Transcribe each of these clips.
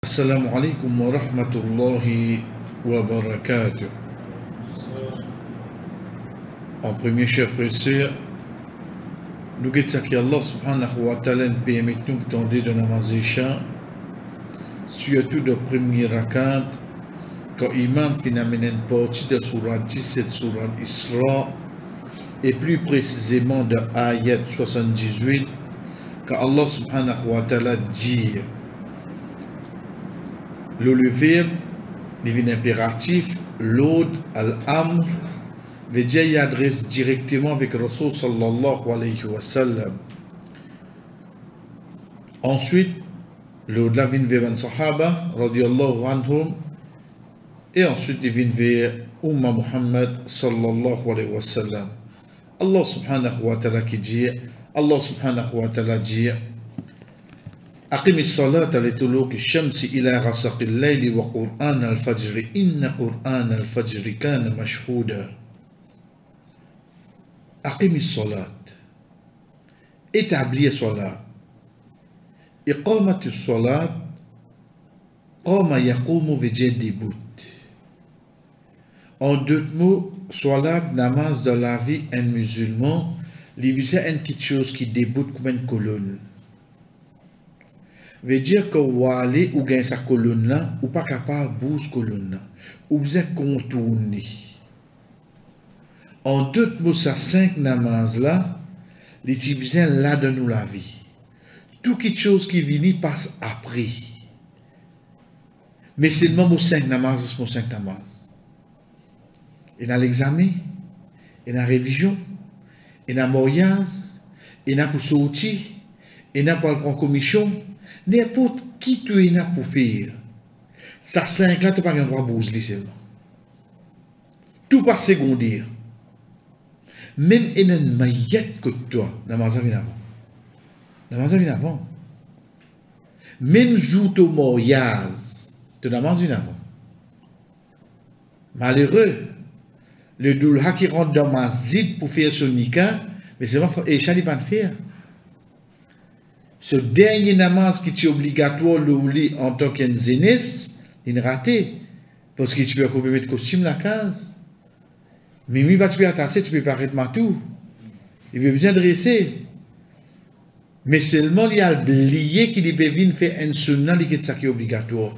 Assalamu alaikum wa rahmatullahi wa barakatuh. En premier, chers frères et sœurs, nous guettons que Allah subhanahu wa ta'ala nous permet nous tendre de namaz isha, surtout de premier rakat, quand Imam finalement une partie de Surah 17, Surah Isra, et plus précisément de Ayat 78, quand Allah subhanahu wa ta'ala dit le verbe divin impératif, l'ode al-amr, veut dire il adresse directement avec Rasul sallallahu alayhi wa sallam. Ensuite, l'ode la vient vers un sahaba radiyallahu anhum, et ensuite il vient vers Umma Muhammad sallallahu alayhi wa sallam. Allah subhanahu wa ta'ala qui dit, Allah subhanahu wa ta'ala dit, أقم الصلاة لطلوع الشمس إلى غسق الليل وقرآن الفجر إن قرآن الفجر كان مشهودا. أقم الصلاة établir الصلاة. إقامة الصلاة قام يقوم veut dire début. En deux mots, salat, namaz dans la vie un musulman, c'est une petite chose qui débute comme une colonne. Veut dire que vous allez ou gagne sa colonne là, ou pas capable de bouger colonne là, ou vous êtes contourné. En deux mots, ça 5 namaz là, les tibétains là de nous la vie. Tout quelque chose qui vient passe après. Mais c'est le moment 5 namaz, c'est mon 5 namaz. Et dans l'examen, et dans la révision, et dans le mariage, et dans pour sortir, et dans pour prendre commission. N'importe qui tu es là pour faire, ça 5 là, tu n'as pas le droit de bouger seulement. Tout pas secondaire. Même il y a une maillette que toi, namaz vient avant. Namaz vient avant. Même jour de mariage, tu namaz vient avant. Malheureux, le doulha qui rentre dans ma zid pour faire son nikah, mais c'est pas, et ça n'est pas de faire. Ce dernier namaz qui est obligatoire le en tant qu'un zénès, il est raté. Parce que tu peux mettre costume la case. Mais oui, tu peux attacher, tu peux pas arrêter tout. Il veut besoin de dresser. Mais seulement il y a oublié qu'il peut venir faire un sunnah qui est obligatoire.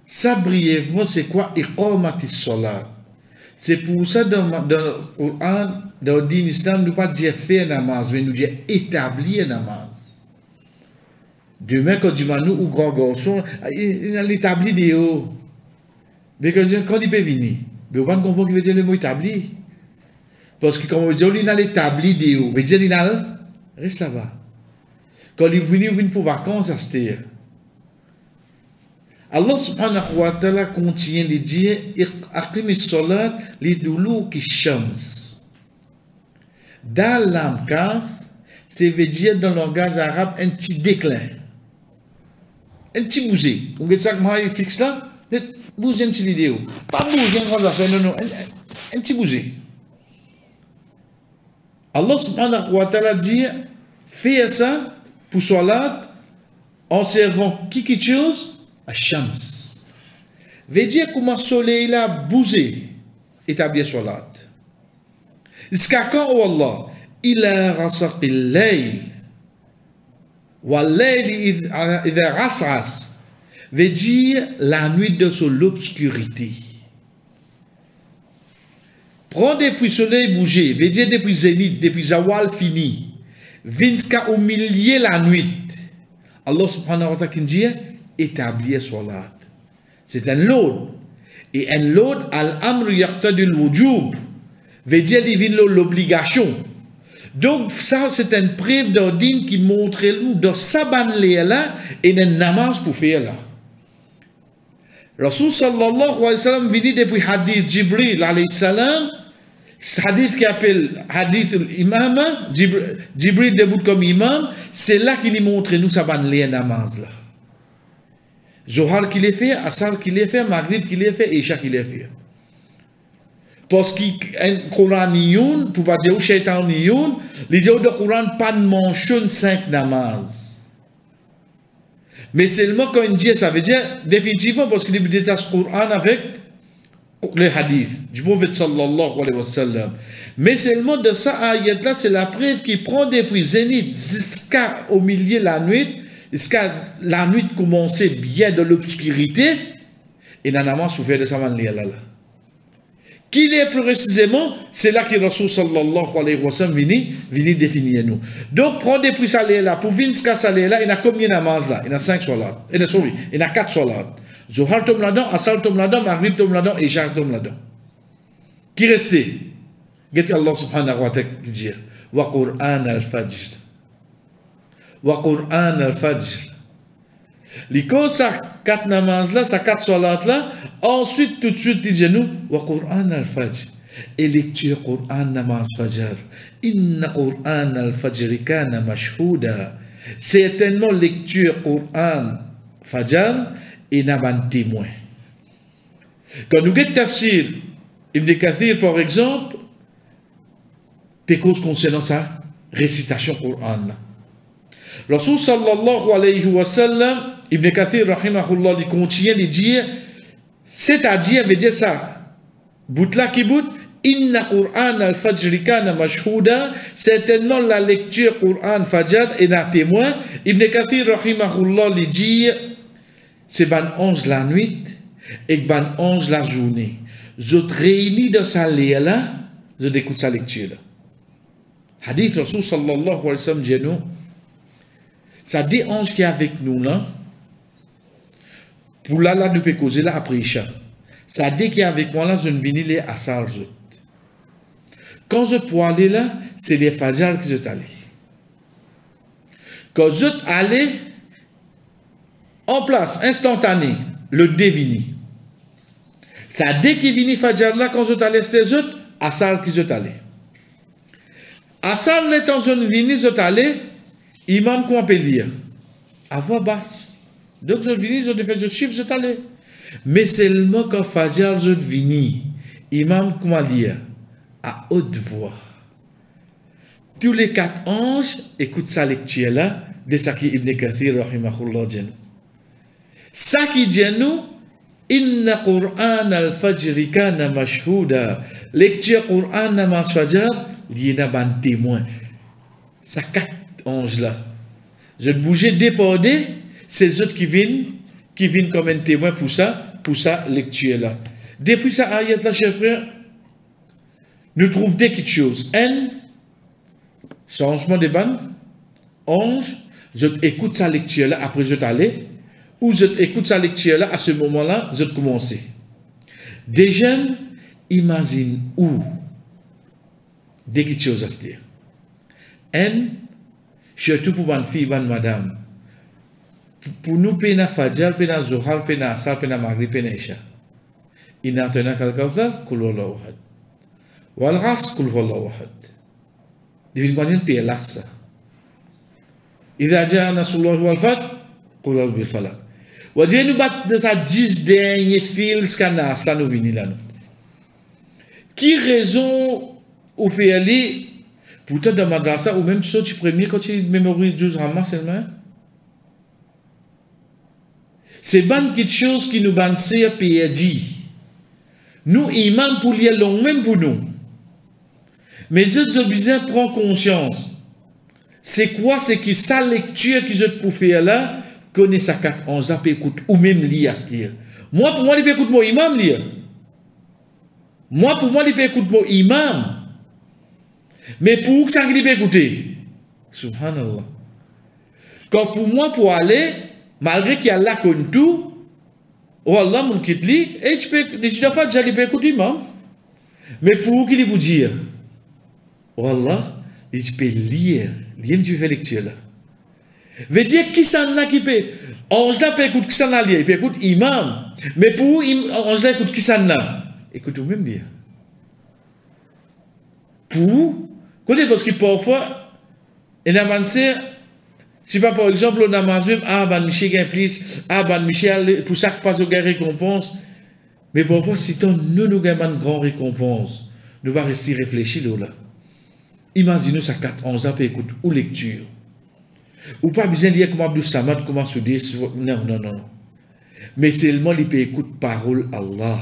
Ça brièvement, c'est quoi? Iqamati salat. C'est pour ça dans le Coran, dans l'islam, nous ne pas dire faire namaz, mais nous dire établir namaz. Demain, quand tu m'as nous, ou grand garçon, il a établi des hauts. Mais quand il peut venir, mais on ne comprend pas qu'il veut dire le mot établi. Parce que quand on dit il a établi des hauts, veut dire il a reste là-bas. Quand il vient pour vacances, c'est Allah subhanahu wa ta'ala continue de dire Aqimi salat li duluki shams. Dans l'amkaf, ça veut dire dans le langage arabe un petit déclin. Un petit bouger. Vous voyez ça comment il fixe là? Bouger un petit vidéo. Pas bouger en grande affaire, non, non. Un petit bouger. Allah subhanahu wa ta'ala dit fais ça pour salat en servant quelque chose. Shams. Veut dire comment le soleil là bougé, établir salat. Jusqu'à quand, oh Allah, il a rasaq al-layl, wal-layl idha rasas, veut dire la nuit de l'obscurité. Prends depuis le soleil bougé, veut dire depuis zénith, depuis zawal fini, jusqu'à au milieu la nuit. Allah subhanahu wa ta'ala dit établir salat. C'est un load. Et un load, al-amr yaqtadi al-wujub, veut dire l'obligation. Donc, ça, c'est une preuve d'ordine qui montre nous de saban là et un namaz pour faire là. Rasul sallallahu alayhi wa sallam vient depuis hadith Jibril alayhi salam, hadith qui appelle hadith l'imam, Jibril débute comme imam, c'est là qu'il nous montre nous saban les namaz là. Zohar qu'il est fait, Asar qu'il est fait, Maghrib qu'il est fait, Isha qu'il est fait. Parce qu'un Coran niyoun, pour pas dire ou shaitan niyoun, l'idée de Coran pas de mention 5 namaz. Mais seulement quand il dit, ça veut dire définitivement parce qu'il détache le Coran avec les hadiths du prophète sallallahu alayhi wa sallam. Mais seulement de ça, ayat-là, c'est la preuve qui prend depuis zénith jusqu'au milieu de la nuit, jusqu'à la nuit commencer bien de l'obscurité, et n'a pas souffert de ça, là. Qui est plus précisément, c'est là que Rasul sallallahu alayhi wa sallam vini définir nous. Donc, prendre depuis ça là, pour venir jusqu'à ça là, il y a combien de namaz là? Il y a 5 salats. Il y a 4 salats. Zohar tom là-dedans, Asar tom là-dedans, Maghrib tom là-dedans, et Isha tom là-dedans. Qui restait? Qu'est-ce Allah subhanahu wa ta'ala dit? Wa Qur'an al-Fajr. Wa Qur'an al-Fajr. Les causes, ça 4 namaz là, ça 4 salats là, ensuite tout de suite il dit nous, wa Qur'an al-Fajr. Et lecture Qur'an namaz Fajr. Inna Qur'an al-Fajr kana mashhouda. Certainement lecture Qur'an Fajr et n'a pas de témoin. Quand nous avons tafsir, Ibn Kathir par exemple, cause concernant sa récitation Qur'an. Rasul sallallahu alayhi wa sallam, Ibn Kathir rahimahullah, il continue de dire, c'est-à-dire, veut dire ça, bout là qui bout, inna Qur'an al-Fajr kana mashhouda, certainement la lecture Qur'an Fajr est un témoin. Ibn Kathir rahimahullah, il dit, c'est ban 11 la nuit et ban 11 la journée. Je te réunis dans sa lia là, je écoute sa lecture là. Hadith Rasul sallallahu alayhi wa sallam dit nous, ça dit 11 qui est avec nous là, pour là, nous pouvons causer là après Isha. Ça dit qui est avec moi là, je ne viens les à Sarjot. Quand je peux aller là, c'est les Fajr que je suis allé. Quand je suis allé, en place, instantané, le dévini. Ça dit qu'il vient Fajr là, quand je suis allé, c'est eux, à Sarjot que je suis allé. À Sarjot, quand je viens, je suis allé, imam, comment on peut dire? À voix basse. Donc, je viens, je fais, je chiffre, je suis allé. Mais seulement quand Fajr, je viens, imam, comment dire? À haute voix. Tous les 4 anges écoutent sa lecture là, de ça qui Ibn Kathir, rahimahullah, dit. Ça qui dit nous, inna Qur'an al-Fajr kana mashhouda. Lecture Qur'an namaz Fajr, il y a un témoin. Ça 4 anges là. Je bougeais dépendé, c'est eux qui viennent comme un témoin pour ça lecture là. Depuis ça ayat là, chers frères, nous trouvons des petites choses. Changement de ban, ange, je écoute sa lecture là, après je t'allais, ou je écoute sa lecture là, à ce moment-là, je commence. Déjà, imagine où, des petites choses à se dire. Surtout pour une fille, une madame, pour nous, pena Fajr, pena Zohar, pena Asar, pena Maghrib, pena Isha. Il n'a tenu qu'à causa, kul huwallahu ahad. Wal ghas, kul huwallahu ahad. Division payer là ça. Idha jaa nasrullahi wal fath, qul a'udhu bil falaq. Wa Dieu nous bat de sa 10 derniers fils kana ça nous vini là. Qui raison ou fait aller pourtant dans madrasa ou même sorti premier quand tu mémorises 12 ramas seulement. C'est ban quelque chose qui nous ban c'est perdu. Nous imam pour lire long même pour nous. Mais je dois bien prendre conscience. C'est quoi? C'est que sa lecture que je peux faire là, connaît sa 4 ans, ça peut écouter ou même lire à ce dire. Moi, pour moi, il peut écouter mon imam lire. Moi, pour moi, il peut écouter mon imam. Mais pour que ça, il peut écouter. Subhanallah. Quand pour moi, pour aller, malgré qu'il y a là comme tout, oh Allah, mon quitte lui, et tu peux, les fois, déjà, il peut écouter imam. Mais pour qu'il vous dire, Wallah, il peut lire. Lire, tu fais lecture là. Veut dire qui s'en a qui peut. Ange là peut écouter qui s'en a lire. Il peut écouter imam. Mais pour ange là écoute qui s'en a. Écoute ou même lire. Pour. Parce que parfois, il y a un si pas par exemple, on a même, ah, ban Michel gagne plus, ah, ban Michel, pour ça que pas de récompense. Mais parfois, si nous gagnons une grande récompense, nous allons rester réfléchir là. Imaginez ça 4 11 ans pour écouter ou lecture. Ou pas besoin de lire comme Abdou Samad, comment se dire, non, non, non. Mais seulement, il peut écouter parole Allah.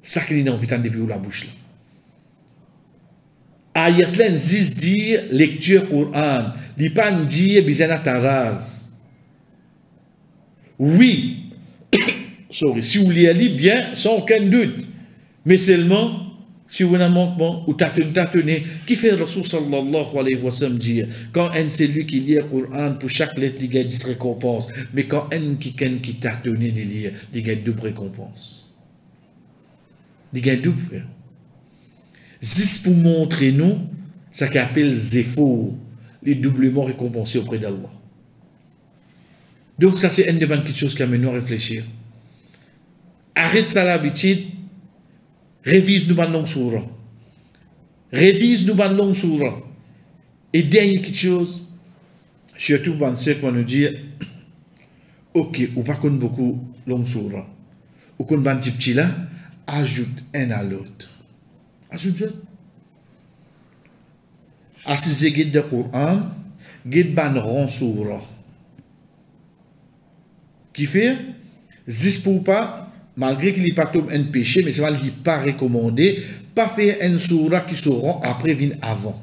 Ça qu'il a envie d'entendre depuis la bouche là. Ayat là, zis dire lecture Coran. Il pas dire besoin de taraz. Oui, sorry, si vous lisez bien, sans aucun doute. Mais seulement, si vous avez un manquement, ou tâtonnez, qui fait Rasul sallallahu alayhi wa sallam dire, quand un c'est lui qui lit le Coran, pour chaque lettre, il y a 10 récompenses. Mais quand un qui tâtonne de lire, il y a 2 récompenses. Il y a 2, frère. Juste pour montrer nous, ça qu'on appelle zéphor, les doublement récompensés auprès d'Allah. Donc ça c'est une des petites choses qui amène nous à réfléchir. Arrête ça l'habitude, révise nous une longue sourate. Révise nous une longue sourate. Et dernière petite chose, surtout pour ceux qui vont nous dire, ok, ou pas qu'on beaucoup longue sourate, ou qu'on va un petit là, ajoute un à l'autre. Ajoute un. À ces guides de Coran, guide ban rond sourate. Qui fait, juste pour pas, malgré qu'il n'y ait pas un péché, mais c'est mal qu'il n'est pas recommandé, pas faire un sourate qui se rend après, vient avant.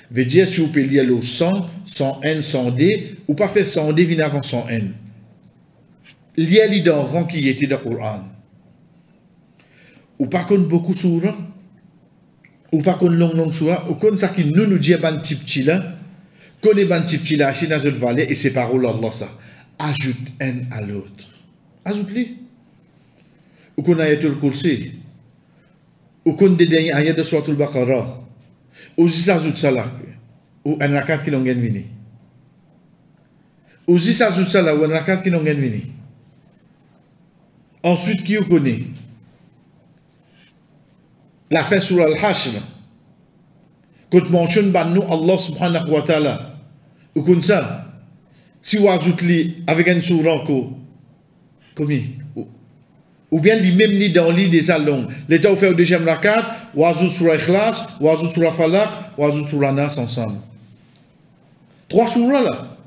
Veut dire, si vous pouvez lire le 100, 101, 100D, ou pas faire 100D, vient avant 101. Lire les dans rang qui était dans le Coran. Ou pas qu'on beaucoup de sourates, ou pas qu'on long sourate, ou qu'on ça qui nous dit un petit petit là, qu'on est un petit petit là, chez dans une vallée, et c'est parole Allah ça. Ajoute un à l'autre. Ajoute-les. Ou qu'on a été le Kursi. Ou qu'on dédaigne ayat de Suratul Baqarah. Ou si ajoute ça là. Ou un rakat qui l'ont gagné. Ou si ajoute ça là, ou un rakat qui l'ont gagné. Ensuite, qui vous connaît? La fin sur Al-Hashr. Quand mentionne nous Allah subhanahu wa ta'ala. Ou comme ça. Si vous ajoutez avec un sourate, combien? Ou bien les mêmes lits dans lit des salons. L'État vous fait au deuxième rakat, ou ajoute sur Ikhlas, ou ajoute sur la Falaq, ou ajoute sur la Nas ensemble. 3 sourates là.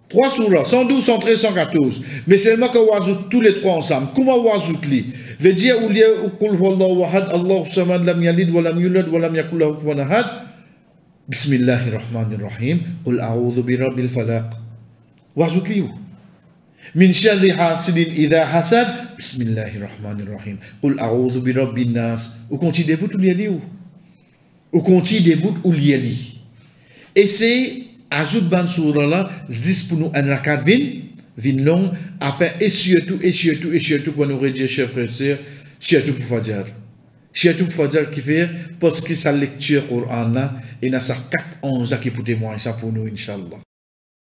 3 sourates, 112, 113, 114. Mais seulement quand vous ajoutez tous les 3 ensemble. Comment vous ajoutez? Veut dire, ou lieu, ou kul huwallahu ahad, Allahu samad, lam yalid, wa lam yulad, wa lam yakul lahu kufuwan ahad. Bismillahirrahmanirrahim. Qul a'udhu bi rabbil falaq. Wajoute-les où? Min sharri hasidin idha hasad. Bismillahirrahmanirrahim. Qul a'udhu bi rabbin nas. Ou continue des bouts ou lié où? Ou continue des bouts ou lié. Et c'est ajoute ban soura là, zis pour nous un rakat vin long, afin et surtout pour nous redire, chers frères et sœurs, surtout pour Fajr. Surtout pour Fajr qui fait, parce que sa lecture Coran là, et dans sa 4 11 qui pour témoigner ça pour nous, Inch'Allah.